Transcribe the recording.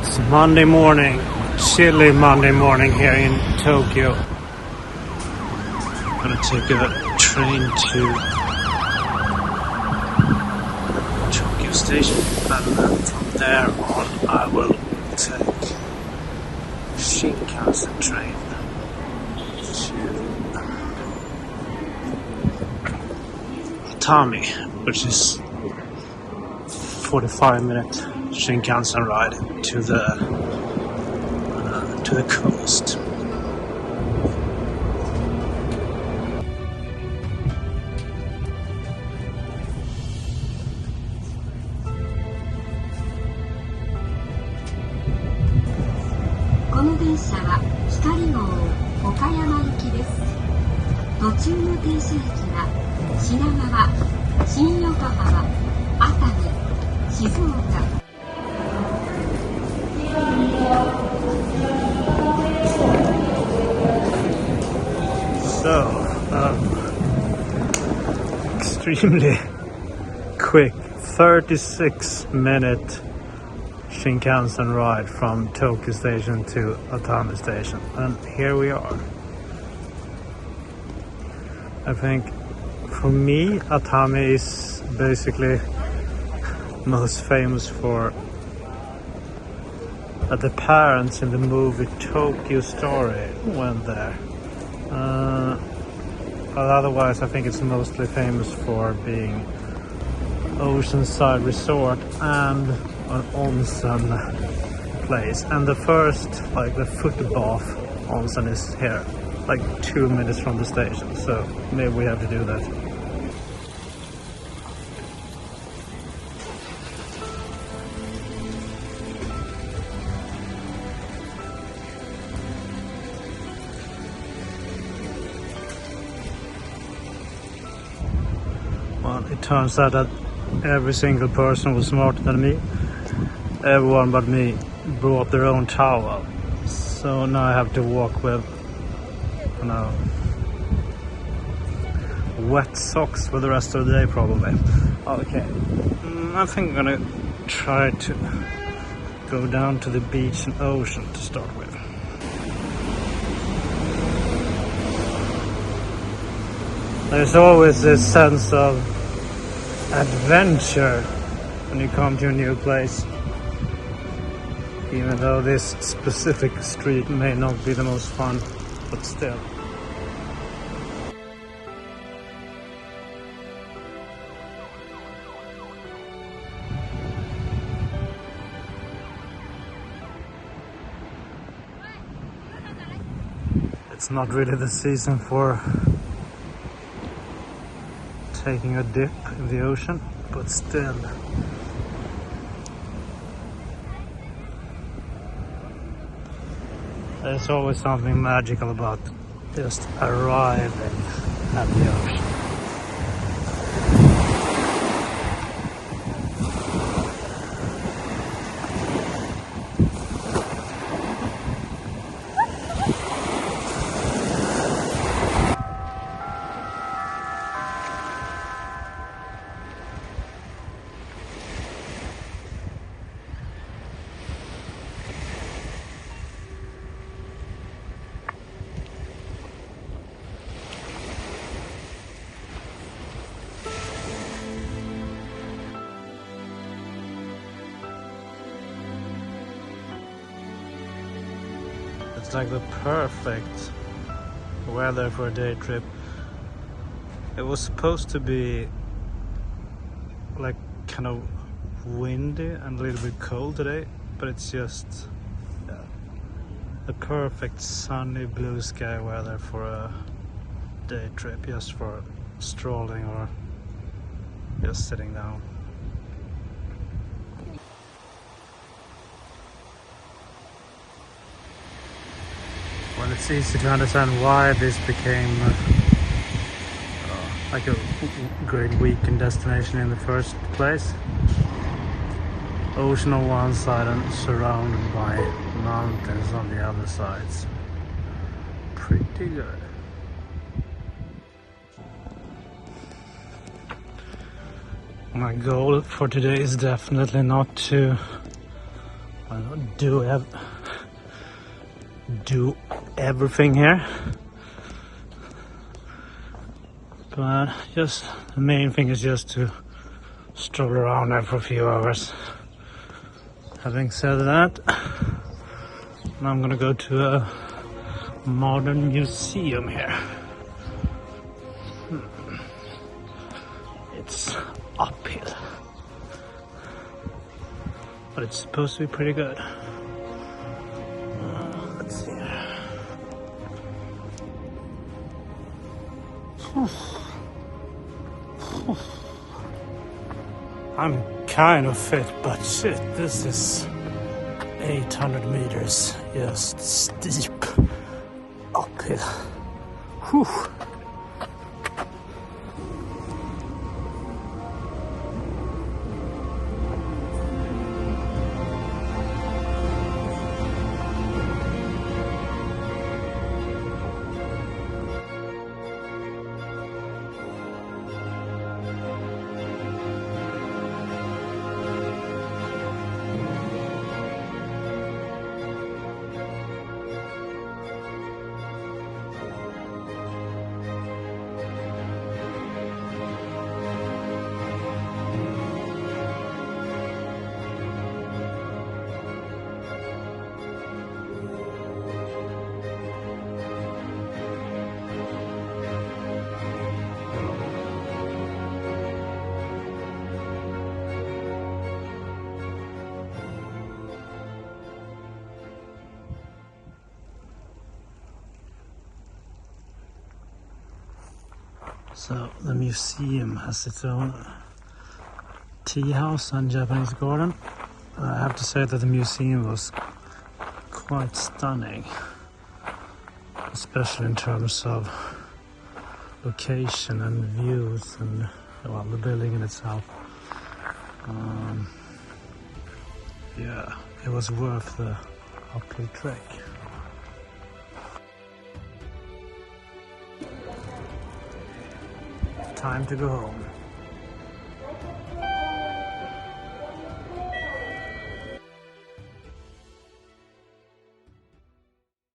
It's Monday morning, chilly Monday morning here in Tokyo. I'm gonna take a train to Tokyo Station, and then from there on I will take Shinkansen train to Atami, which is 45-minute Shinkansen-ride to the coast. So, extremely quick 36-minute Shinkansen ride from Tokyo Station to Atami Station, and here we are. I think for me Atami is basically most famous for that the parents in the movie Tokyo Story went there. But otherwise I think it's mostly famous for being oceanside resort and an onsen place. And the first, like the Footbath onsen is here, like 2 minutes from the station, so maybe we have to do that. Well, it turns out that every single person was smarter than me. Everyone but me brought their own towel. So now I have to walk with, you know, wet socks for the rest of the day probably. Okay, I think I'm gonna try to go down to the beach and ocean to start with. There's always this sense of adventure when you come to a new place, even though this specific street may not be the most fun, but still. It's not really the season for taking a dip in the ocean, but still. There's always something magical about just arriving at the ocean. It's like the perfect weather for a day trip. It was supposed to be like kind of windy and a little bit cold today, but it's just the perfect sunny blue sky weather for a day trip, just for strolling or just sitting down. Well, it's easy to understand why this became like a great weekend destination in the first place. Ocean on one side and surrounded by mountains on the other sides. Pretty good. My goal for today is definitely not to I don't do everything here, but just the main thing is just to stroll around there for a few hours. Having said that, now I'm gonna go to a modern museum here. It's uphill, but it's supposed to be pretty good. Let's see. I'm kind of fit, but shit, this is 800 meters, just steep uphill. Whew. So the museum has its own tea house and Japanese garden. I have to say that the museum was quite stunning, especially in terms of location and views and, well, the building in itself. Yeah, it was worth the uphill trek. Time to go home.